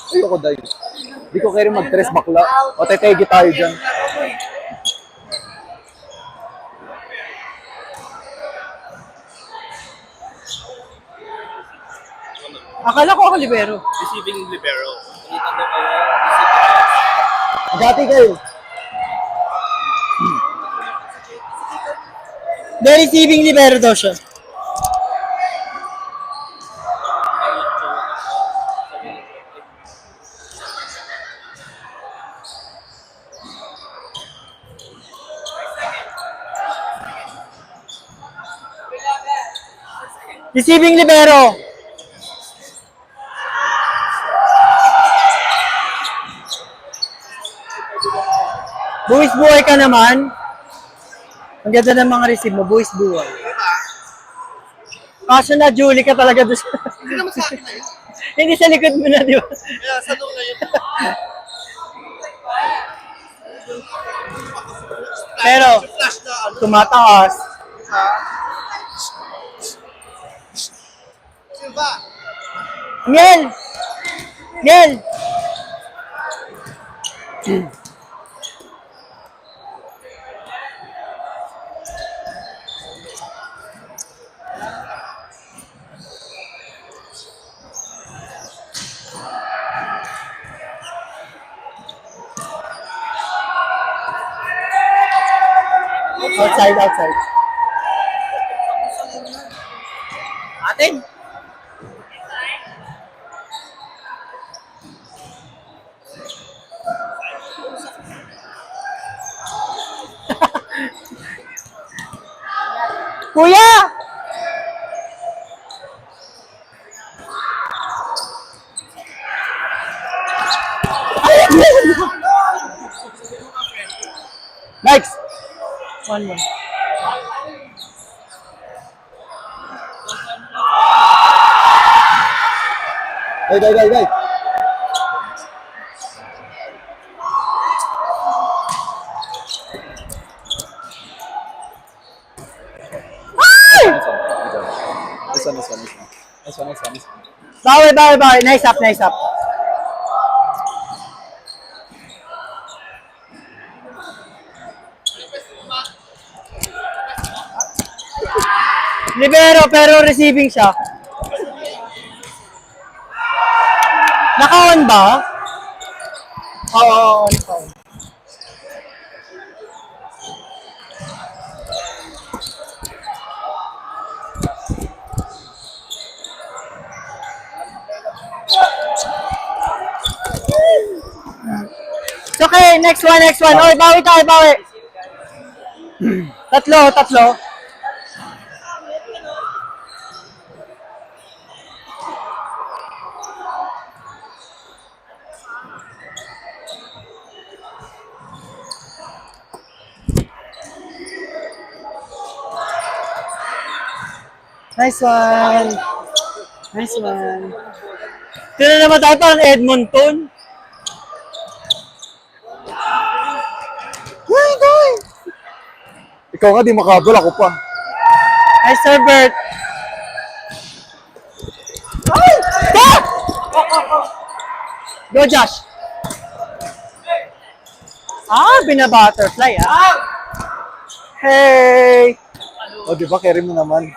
Ayoko dahil. Hindi ko kaya mag-tres bakla. O tetegi tayo dyan. Akala ko ako libero. Receiving libero. Nakita mo kayo. Agati kayo. The receiving libero daw siya. Receiving libero. Buwis buhay ka naman. Ang ganda ng mga receive mo, buwis buhay. Kaso na Julie ka talaga doon. Hindi naman sa akin na yun. Hindi sa likod mo na, di ba? Kaya sa doon na yun. Pero, Flash na ano. tumataas. Silva. Ngel! Ngel! Outside, outside. Atin. Kuya! Next! 1-1. Day. This one. Bawi. Nice up. Libero, pero receiving siya. Naka-on ba? Oo, on. It's okay, next one. Oy, bawi tayo. Tatlo. Nice one. Ito na naman tayo parang Edmonton. Ikaw nga, di makabol ako pa. Nice, Sir Bert. Ay! Go, Josh. Bina-butterfly, Hey! O, di ba, carry mo naman.